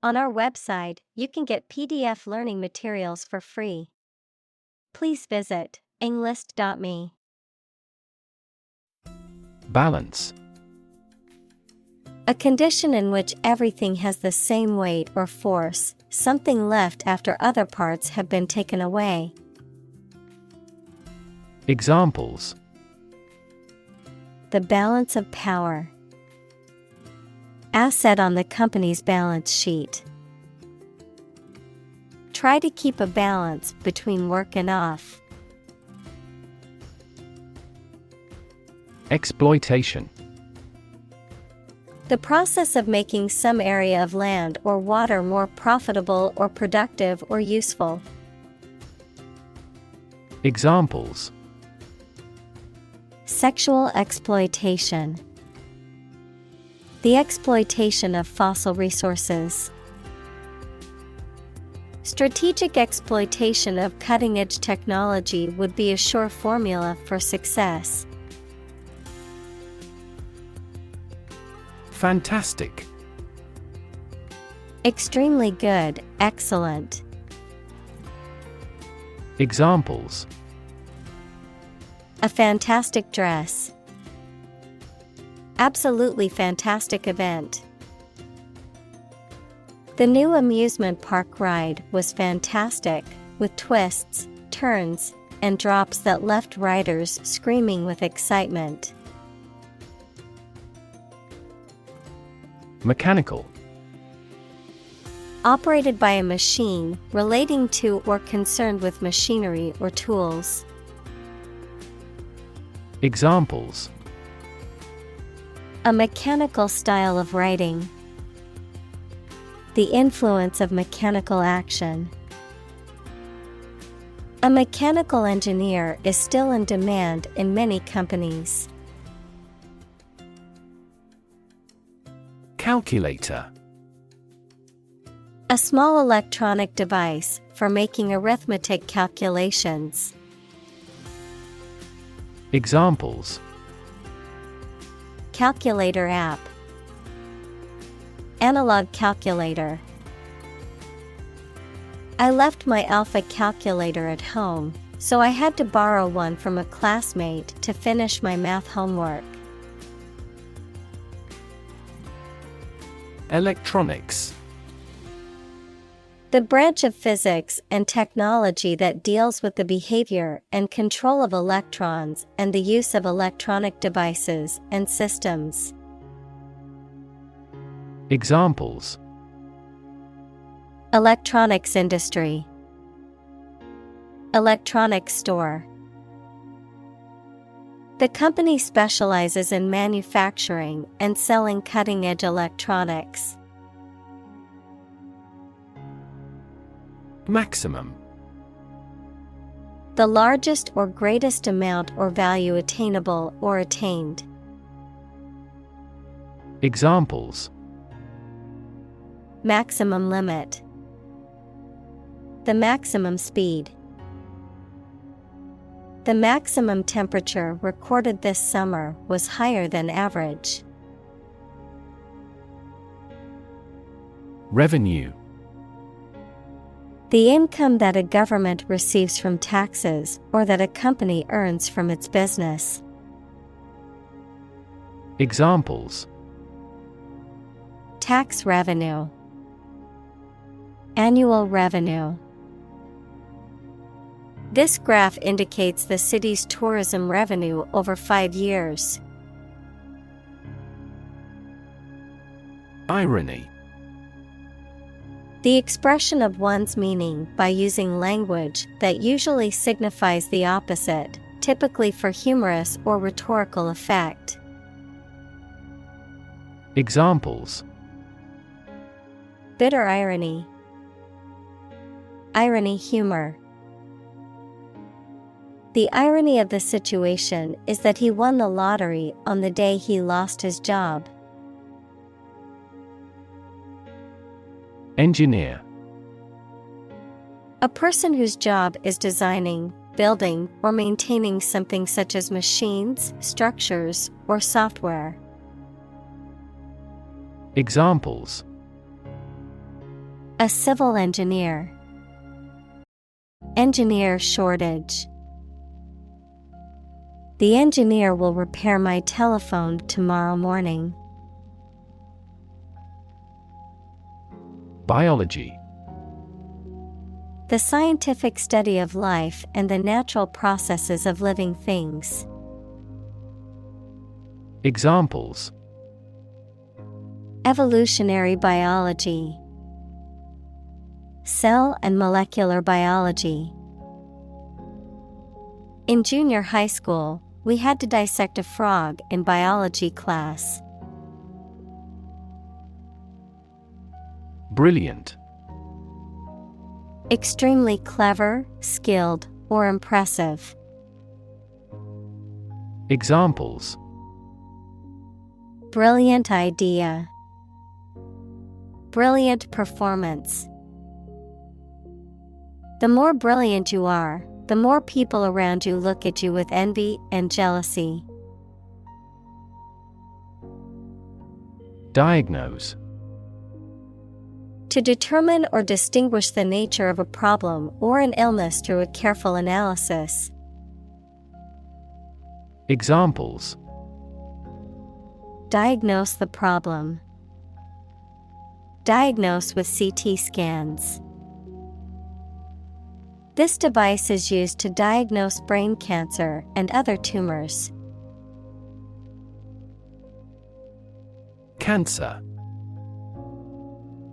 On our website, you can get PDF learning materials for free. Please visit englist.me. Balance. A condition in which everything has the same weight or force, something left after other parts have been taken away. Examples: The balance of power. Asset on the company's balance sheet. Try to keep a balance between work and off. Exploitation. The process of making some area of land or water more profitable or productive or useful. Examples: Sexual exploitation. The exploitation of fossil resources. Strategic exploitation of cutting-edge technology would be a sure formula for success. Fantastic. Extremely good, excellent. Examples: A fantastic dress. Absolutely fantastic event. The new amusement park ride was fantastic, with twists, turns, and drops that left riders screaming with excitement. Mechanical. Operated by a machine, relating to or concerned with machinery or tools. Examples: A mechanical style of writing. The influence of mechanical action. A mechanical engineer is still in demand in many companies. Calculator. A small electronic device for making arithmetic calculations. Examples: Calculator app. Analog calculator. I left my alpha calculator at home, so I had to borrow one from a classmate to finish my math homework. Electronics. The branch of physics and technology that deals with the behavior and control of electrons and the use of electronic devices and systems. Examples: Electronics industry. Electronics store. The company specializes in manufacturing and selling cutting-edge electronics. Maximum. The largest or greatest amount or value attainable or attained. Examples: Maximum limit. The maximum speed. The maximum temperature recorded this summer was higher than average. Revenue. The income that a government receives from taxes or that a company earns from its business. Examples: Tax revenue. Annual revenue. This graph indicates the city's tourism revenue over 5 years. Irony. The expression of one's meaning by using language that usually signifies the opposite, typically for humorous or rhetorical effect. Examples: Bitter irony. Irony humor. The irony of the situation is that he won the lottery on the day he lost his job. Engineer. A person whose job is designing, building, or maintaining something such as machines, structures, or software. Examples: A civil engineer. Engineer shortage. The engineer will repair my telephone tomorrow morning. Biology. The scientific study of life and the natural processes of living things. Examples: Evolutionary biology, cell and molecular biology. In junior high school, we had to dissect a frog in biology class. Brilliant. Extremely clever, skilled, or impressive. Examples: Brilliant idea. Brilliant performance. The more brilliant you are, the more people around you look at you with envy and jealousy. Diagnose. To determine or distinguish the nature of a problem or an illness through a careful analysis. Examples: Diagnose the problem. Diagnose with CT scans. This device is used to diagnose brain cancer and other tumors. Cancer.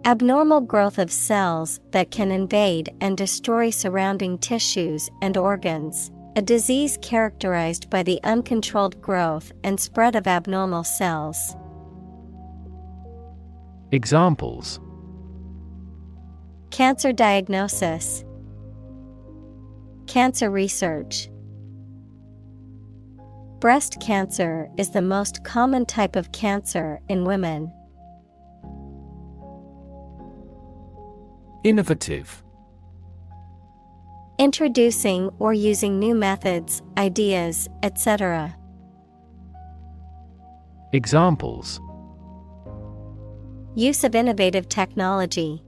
Abnormal growth of cells that can invade and destroy surrounding tissues and organs. A disease characterized by the uncontrolled growth and spread of abnormal cells. Examples: Cancer diagnosis. Cancer research. Breast cancer is the most common type of cancer in women. Innovative. Introducing or using new methods, ideas, etc. Examples: Use of innovative technology.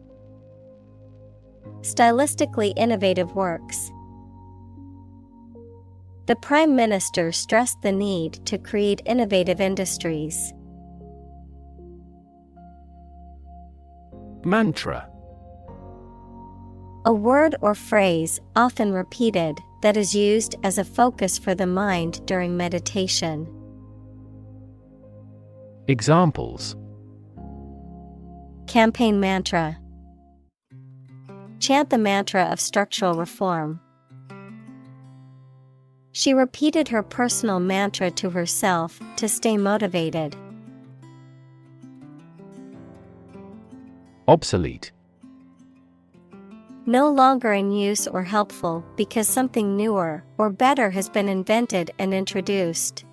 Stylistically innovative works. The Prime Minister stressed the need to create innovative industries. Mantra. A word or phrase, often repeated, that is used as a focus for the mind during meditation. Examples: Campaign mantra. Chant the mantra of structural reform. She repeated her personal mantra to herself to stay motivated. Obsolete. No longer in use or helpful because something newer or better has been invented and introduced.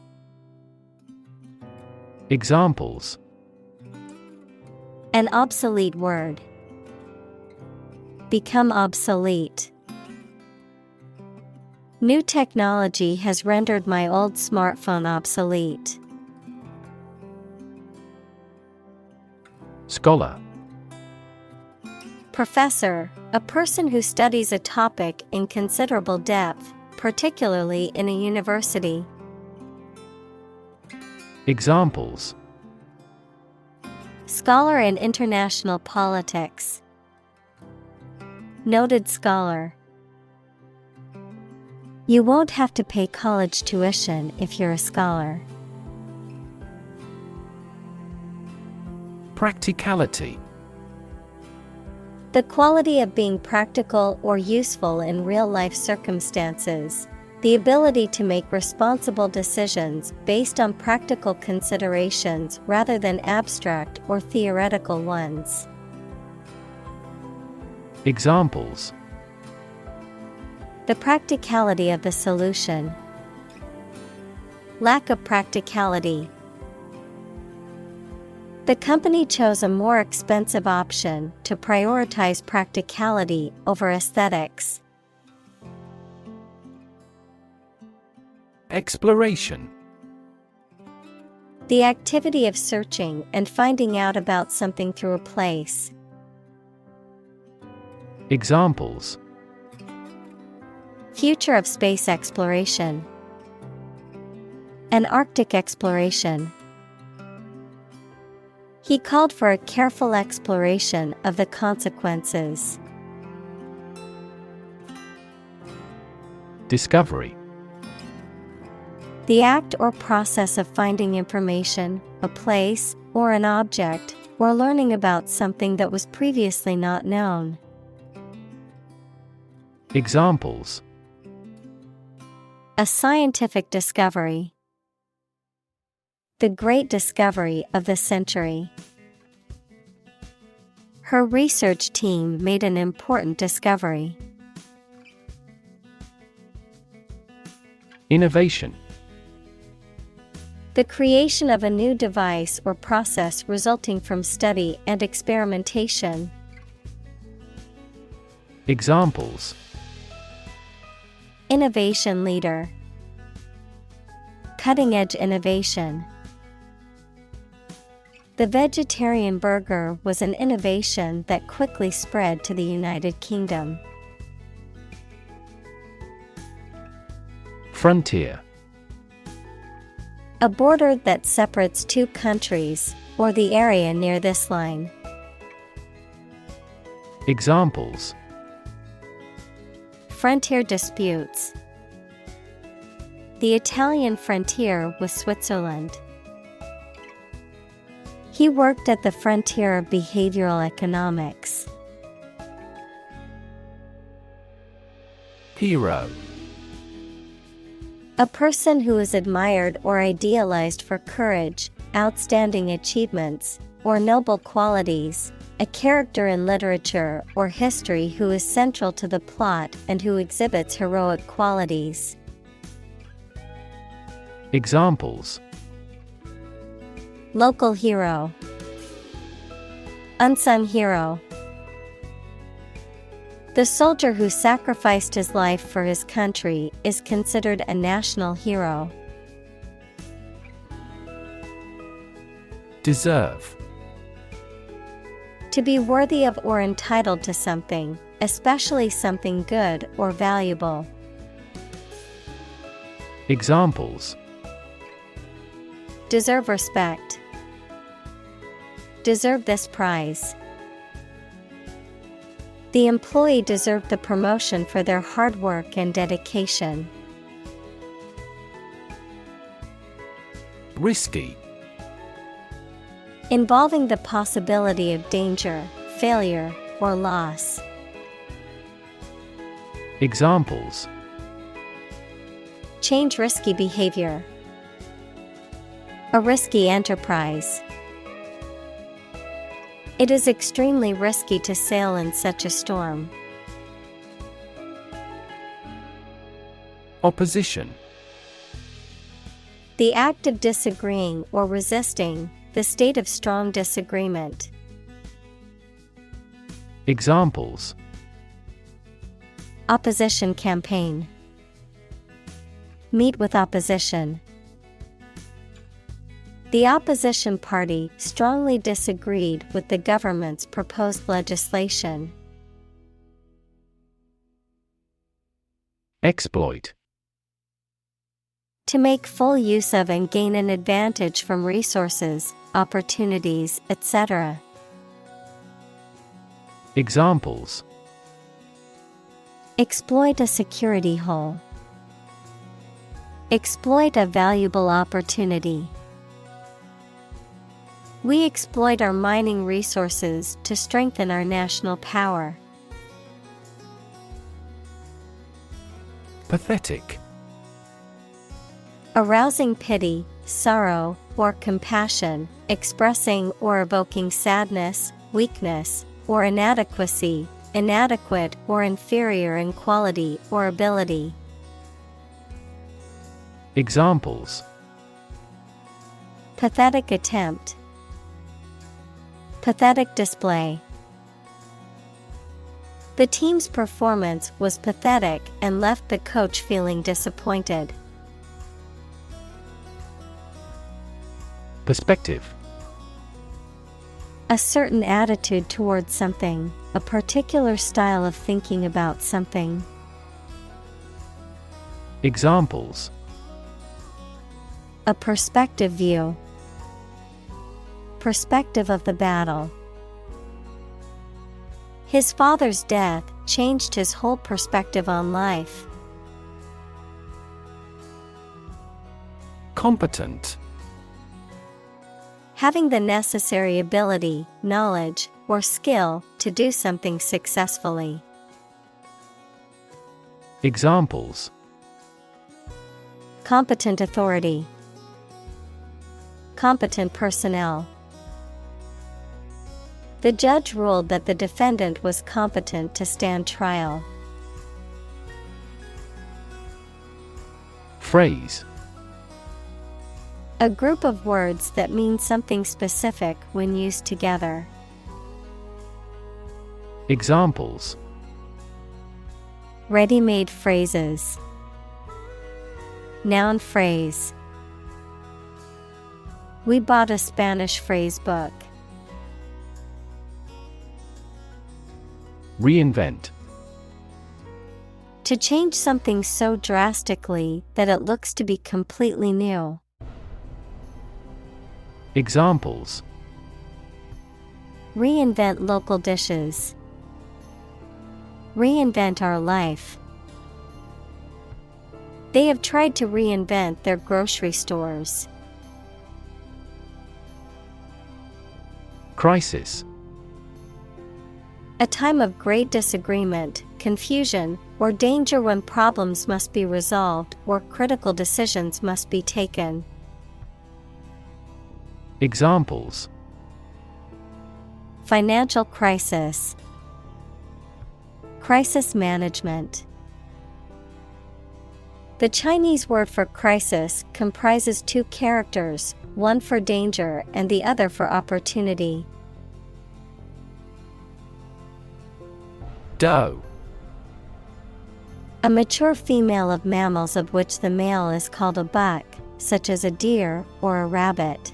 Examples: An obsolete word. Become obsolete. New technology has rendered my old smartphone obsolete. Scholar. Professor, a person who studies a topic in considerable depth, particularly in a university. Examples: Scholar in international politics. Noted scholar. You won't have to pay college tuition if you're a scholar. Practicality. The quality of being practical or useful in real-life circumstances. The ability to make responsible decisions based on practical considerations rather than abstract or theoretical ones. Examples: The practicality of the solution. Lack of practicality. The company chose a more expensive option to prioritize practicality over aesthetics. Exploration. The activity of searching and finding out about something through a place. Examples: future of space exploration, an Arctic exploration. He called for a careful exploration of the consequences. Discovery: the act or process of finding information, a place, or an object, or learning about something that was previously not known. Examples: a scientific discovery, the great discovery of the century. Her research team made an important discovery. Innovation: the creation of a new device or process resulting from study and experimentation. Examples: innovation leader, cutting-edge innovation. The vegetarian burger was an innovation that quickly spread to the United Kingdom. Frontier: a border that separates two countries, or the area near this line. Examples: frontier disputes, the Italian frontier with Switzerland. He worked at the frontier of behavioral economics. Hero: a person who is admired or idealized for courage, outstanding achievements, or noble qualities, a character in literature or history who is central to the plot and who exhibits heroic qualities. Examples: local hero, unsung hero. The soldier who sacrificed his life for his country is considered a national hero. Deserve: to be worthy of or entitled to something, especially something good or valuable. Examples: deserve respect, deserve this prize. The employee deserved the promotion for their hard work and dedication. Risky: involving the possibility of danger, failure, or loss. Examples: change risky behavior, a risky enterprise. It is extremely risky to sail in such a storm. Opposition: the act of disagreeing or resisting, the state of strong disagreement. Examples: opposition campaign, meet with opposition. The opposition party strongly disagreed with the government's proposed legislation. Exploit: to make full use of and gain an advantage from resources, opportunities, etc. Examples: exploit a security hole, exploit a valuable opportunity. We exploit our mining resources to strengthen our national power. Pathetic: arousing pity, sorrow, or compassion, expressing or evoking sadness, weakness, or inadequacy, inadequate or inferior in quality or ability. Examples: pathetic attempt, pathetic display. The team's performance was pathetic and left the coach feeling disappointed. Perspective: A certain attitude towards something, a particular style of thinking about something. Examples: A perspective view. Perspective of the battle. His father's death changed his whole perspective on life. Competent. Having the necessary ability, knowledge, or skill to do something successfully. Examples: Competent authority. Competent personnel. The judge ruled that the defendant was competent to stand trial. Phrase: A group of words that mean something specific when used together. Examples: Ready-made phrases. Noun phrase. We bought a Spanish phrase book. Reinvent. To change something so drastically that it looks to be completely new. Examples: Reinvent local dishes. Reinvent our life. They have tried to reinvent their grocery stores. Crisis. A time of great disagreement, confusion, or danger when problems must be resolved or critical decisions must be taken. Examples: Financial crisis. Crisis management. The Chinese word for crisis comprises two characters, one for danger and the other for opportunity. Doe. A mature female of mammals of which the male is called a buck, such as a deer or a rabbit.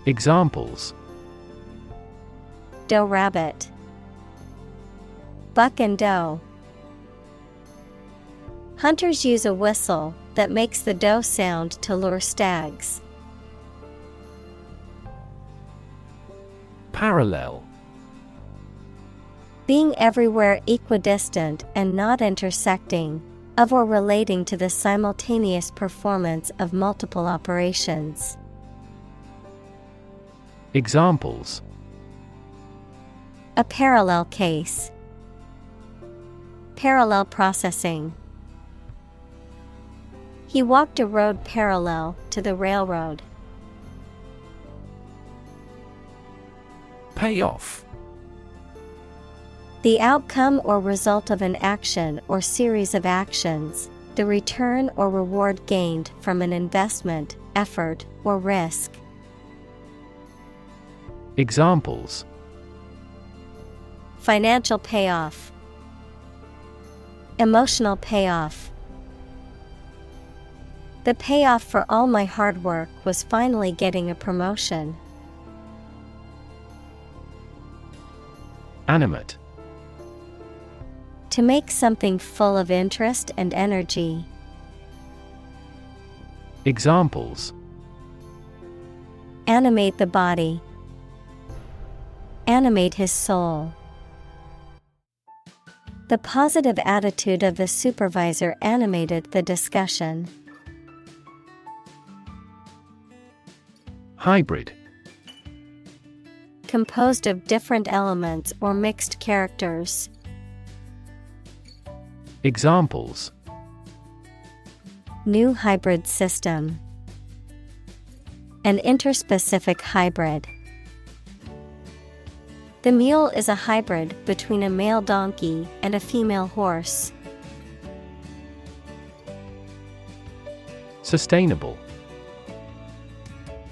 Examples: Doe rabbit. Buck and doe. Hunters use a whistle that makes the doe sound to lure stags. Parallel. Being everywhere equidistant and not intersecting, of or relating to the simultaneous performance of multiple operations. Examples: A parallel case. Parallel processing. He walked a road parallel to the railroad. Payoff. The outcome or result of an action or series of actions, the return or reward gained from an investment, effort, or risk. Examples: Financial payoff. Emotional payoff. The payoff for all my hard work was finally getting a promotion. Animate. To make something full of interest and energy. Examples: Animate the body. Animate his soul. The positive attitude of the supervisor animated the discussion. Hybrid. Composed of different elements or mixed characters. Examples: New hybrid system. An interspecific hybrid. The mule is a hybrid between a male donkey and a female horse. Sustainable.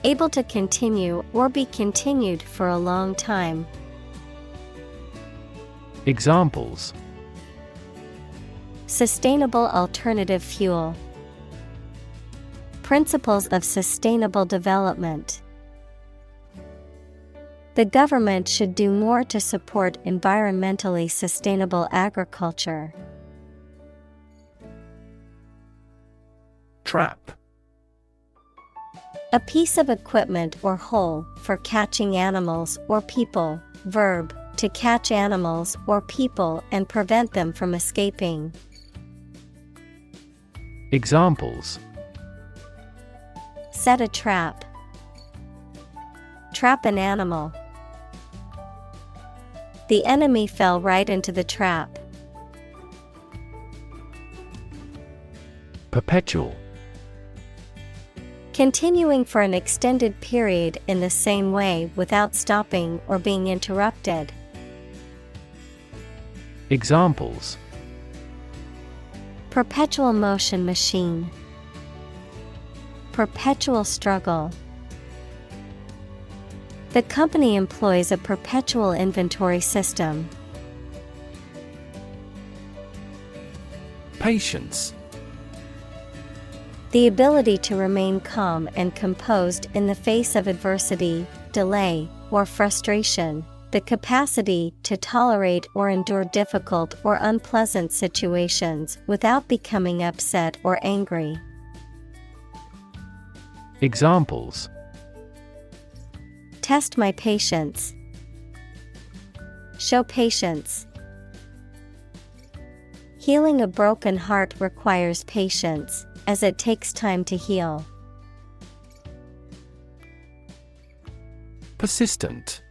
Able to continue or be continued for a long time. Examples: Sustainable alternative fuel. Principles of sustainable development. The government should do more to support environmentally sustainable agriculture. Trap. A piece of equipment or hole for catching animals or people. Verb, to catch animals or people and prevent them from escaping. Examples: Set a trap. Trap an animal. The enemy fell right into the trap. Perpetual. Continuing for an extended period in the same way without stopping or being interrupted. Examples: Perpetual motion machine. Perpetual struggle. The company employs a perpetual inventory system. Patience. The ability to remain calm and composed in the face of adversity, delay, or frustration. The capacity to tolerate or endure difficult or unpleasant situations without becoming upset or angry. Examples: Test my patience. Show patience. Healing a broken heart requires patience, as it takes time to heal. Persistent.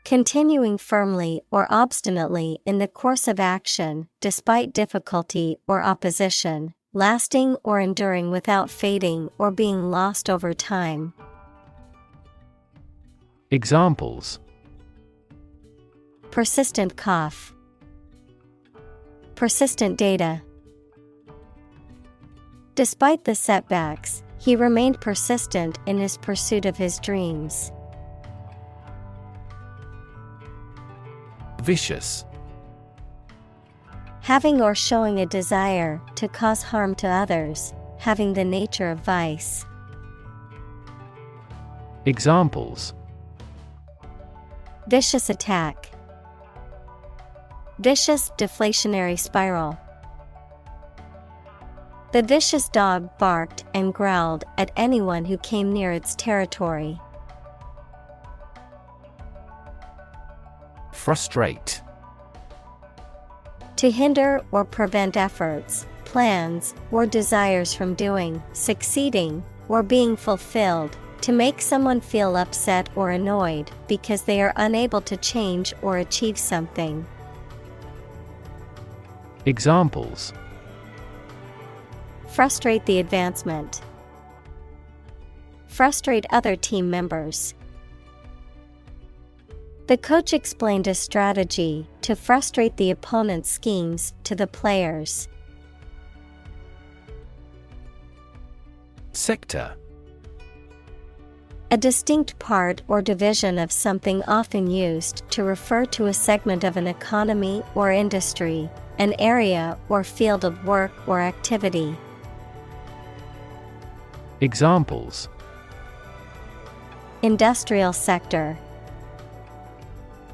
Continuing firmly or obstinately in the course of action, despite difficulty or opposition, lasting or enduring without fading or being lost over time. Examples: Persistent cough. Persistent data. Despite the setbacks, he remained persistent in his pursuit of his dreams. Vicious. Having or showing a desire to cause harm to others, having the nature of vice. Examples: Vicious attack. Vicious deflationary spiral. The vicious dog barked and growled at anyone who came near its territory. Frustrate. To hinder or prevent efforts, plans, or desires from doing, succeeding, or being fulfilled. To make someone feel upset or annoyed because they are unable to change or achieve something. Examples: Frustrate the advancement. Frustrate other team members. The coach explained a strategy to frustrate the opponent's schemes to the players. Sector. A distinct part or division of something often used to refer to a segment of an economy or industry, an area or field of work or activity. Examples: Industrial sector.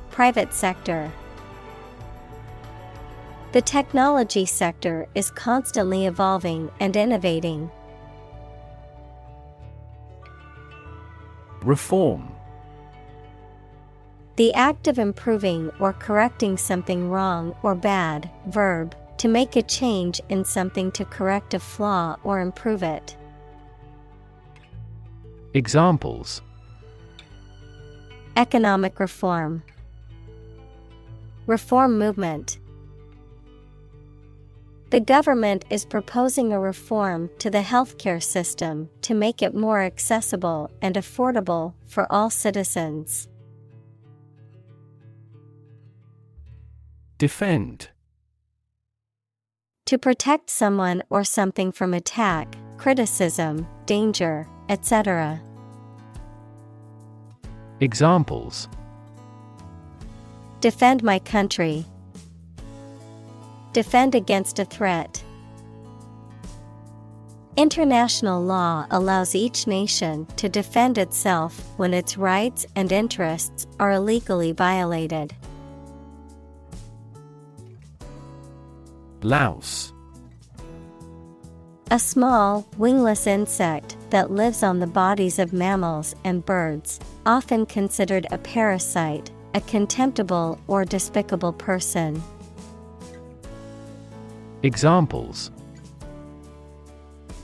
Private sector. The technology sector is constantly evolving and innovating. Reform. The act of improving or correcting something wrong or bad. Verb, to make a change in something to correct a flaw or improve it. Examples: Economic reform. Reform movement. The government is proposing a reform to the healthcare system to make it more accessible and affordable for all citizens. Defend. To protect someone or something from attack, criticism, danger, etc. Examples: Defend my country. Defend against a threat. International law allows each nation to defend itself when its rights and interests are illegally violated. Louse. A small, wingless insect that lives on the bodies of mammals and birds, often considered a parasite, a contemptible or despicable person. Examples: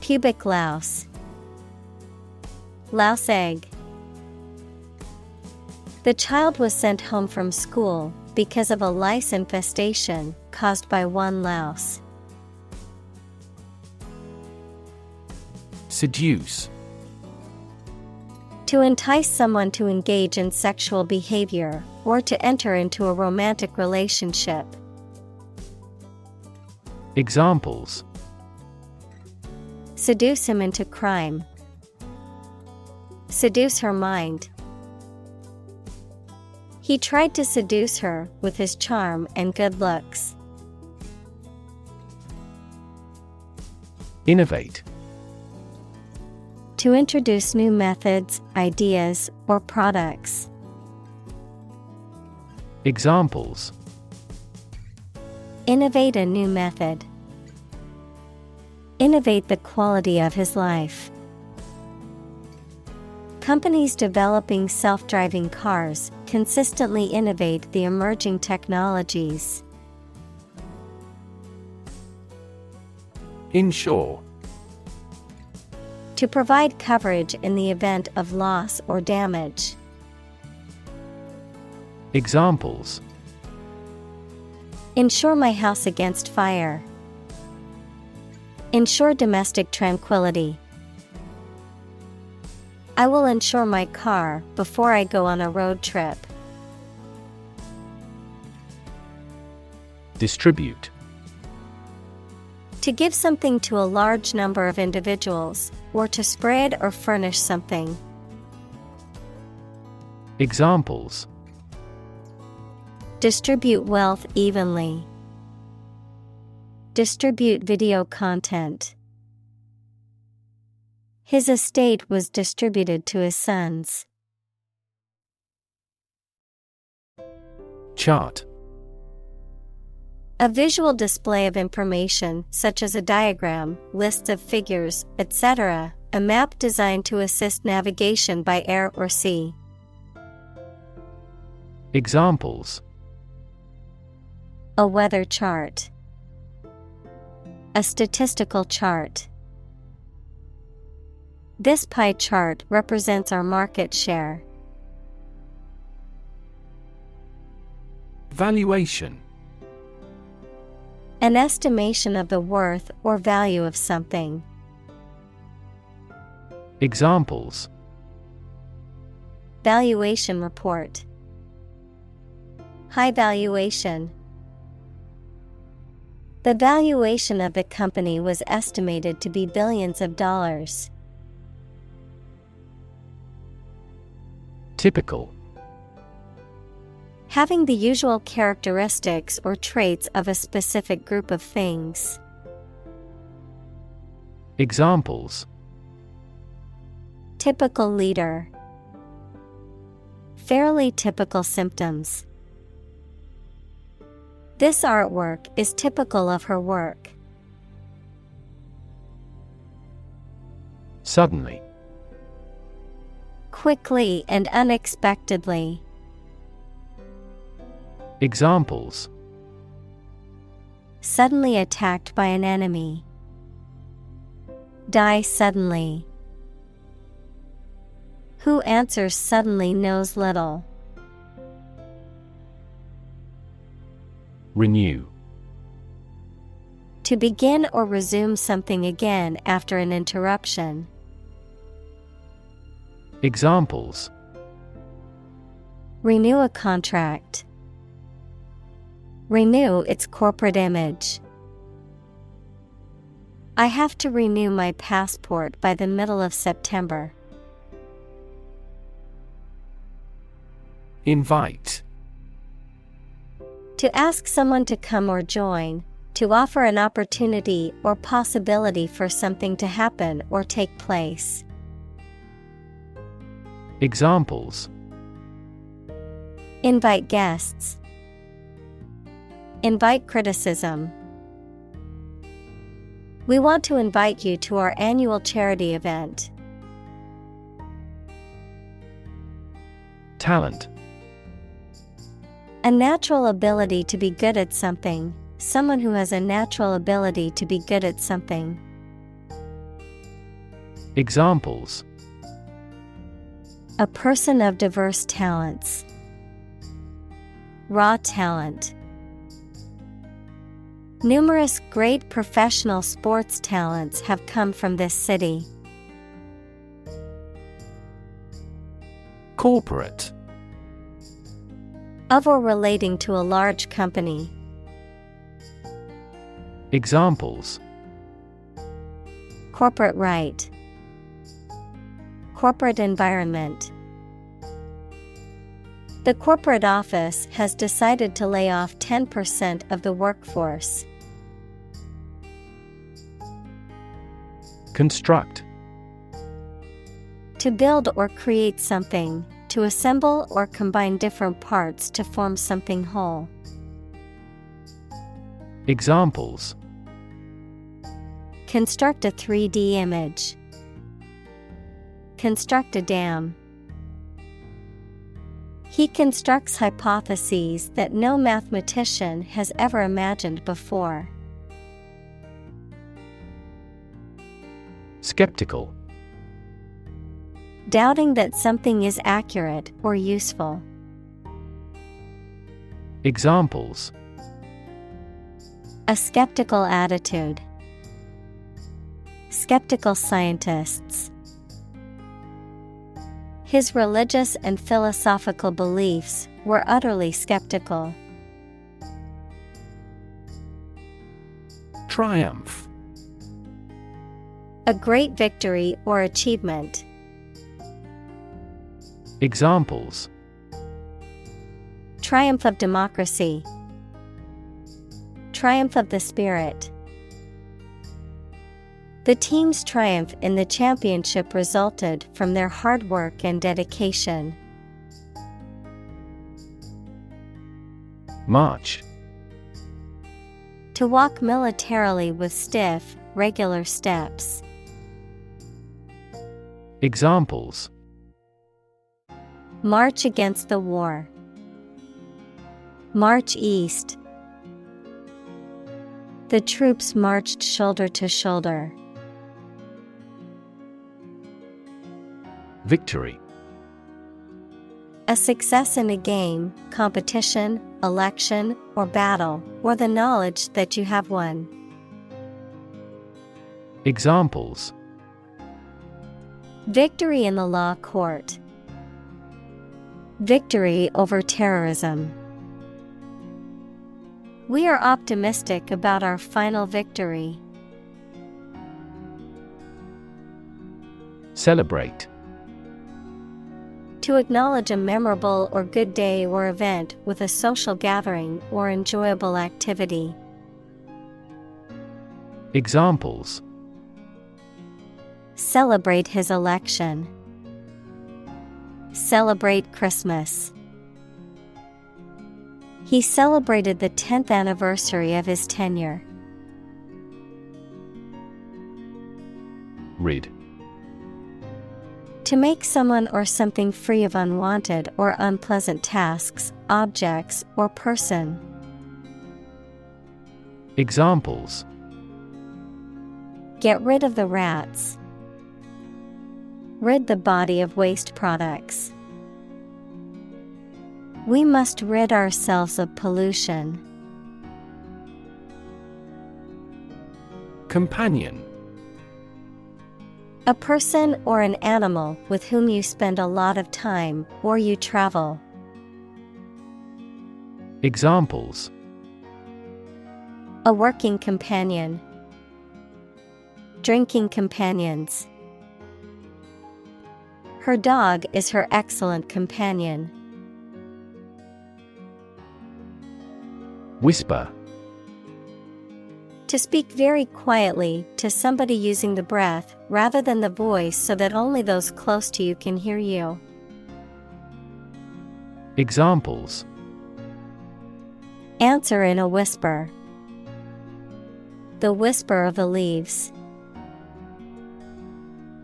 Pubic louse, louse egg. The child was sent home from school because of a lice infestation caused by one louse. Seduce. To entice someone to engage in sexual behavior or to enter into a romantic relationship. Examples: Seduce him into crime. Seduce her mind. He tried to seduce her with his charm and good looks. Innovate. To introduce new methods, ideas, or products. Examples: Innovate a new method. Innovate the quality of his life. Companies developing self-driving cars consistently innovate the emerging technologies. Insure. To provide coverage in the event of loss or damage. Examples: Insure my house against fire. Ensure domestic tranquility. I will insure my car before I go on a road trip. Distribute. To give something to a large number of individuals, or to spread or furnish something. Examples: Distribute wealth evenly. Distribute video content. His estate was distributed to his sons. Chart. A visual display of information such as a diagram, lists of figures, etc., a map designed to assist navigation by air or sea. Examples: A weather chart. A statistical chart. This pie chart represents our market share. Valuation. An estimation of the worth or value of something. Examples: Valuation report. High valuation. The valuation of the company was estimated to be billions of dollars. Typical. Having the usual characteristics or traits of a specific group of things. Examples: Typical leader. Fairly typical symptoms. This artwork is typical of her work. Suddenly. Quickly and unexpectedly. Examples: Suddenly attacked by an enemy. Die suddenly. Who answers suddenly knows little. Renew. To begin or resume something again after an interruption. Examples: Renew a contract. Renew its corporate image. I have to renew my passport by the middle of September. Invite. To ask someone to come or join, To offer an opportunity or possibility for something to happen or take place. Examples: Invite guests. Invite criticism. We want to invite you to our annual charity event. Talent. A natural ability to be good at something. Someone who has a natural ability to be good at something. Examples: A person of diverse talents. Raw talent. Numerous great professional sports talents have come from this city. Corporate. Of or relating to a large company. Examples: Corporate right. Corporate environment. The corporate office has decided to lay off 10% of the workforce. Construct. To build or create something, to assemble or combine different parts to form something whole. Examples: Construct a 3D image. Construct a dam. He constructs hypotheses that no mathematician has ever imagined before. Skeptical. Doubting that something is accurate or useful. Examples: A skeptical attitude. Skeptical scientists. His religious and philosophical beliefs were utterly skeptical. Triumph. A great victory or achievement. Examples: Triumph of democracy. Triumph of the spirit. The team's triumph in the championship resulted from their hard work and dedication. March. To walk militarily with stiff, regular steps. Examples: March against the war. March east. The troops marched shoulder to shoulder. Victory. A success in a game, competition, election, or battle, or the knowledge that you have won. Examples: Victory in the law court. Victory over terrorism. We are optimistic about our final victory. Celebrate. To acknowledge a memorable or good day or event with a social gathering or enjoyable activity. Examples: Celebrate his election. Celebrate Christmas. He celebrated the 10th anniversary of his tenure. Rid. To make someone or something free of unwanted or unpleasant tasks, objects, or person. Examples: Get rid of the rats. Rid the body of waste products. We must rid ourselves of pollution. Companion. A person or an animal with whom you spend a lot of time or you travel. Examples: A working companion. Drinking companions. Her dog is her excellent companion. Whisper. To speak very quietly to somebody using the breath rather than the voice so that only those close to you can hear you. Examples: Answer in a whisper. The whisper of the leaves.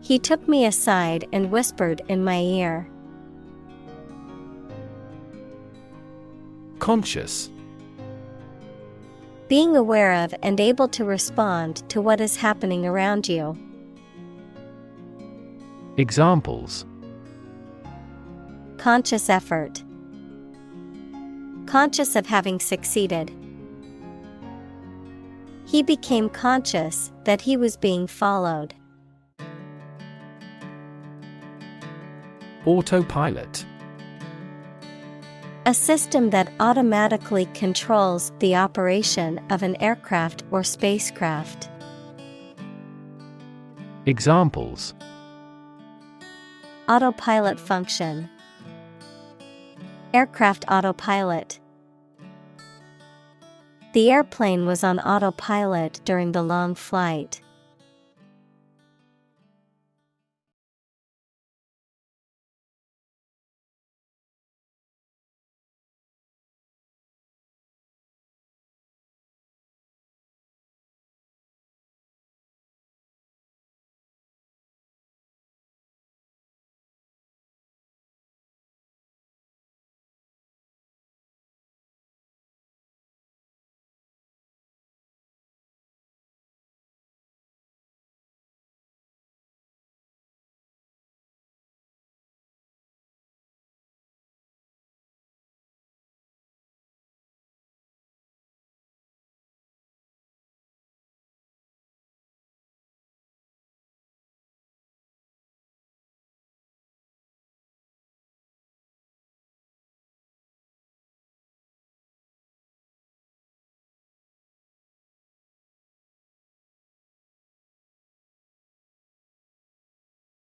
He took me aside and whispered in my ear. Conscious. Being aware of and able to respond to what is happening around you. Examples: Conscious effort. Conscious of having succeeded. He became conscious that he was being followed. Autopilot. A system that automatically controls the operation of an aircraft or spacecraft. Examples: Autopilot function. Aircraft autopilot. The airplane was on autopilot during the long flight.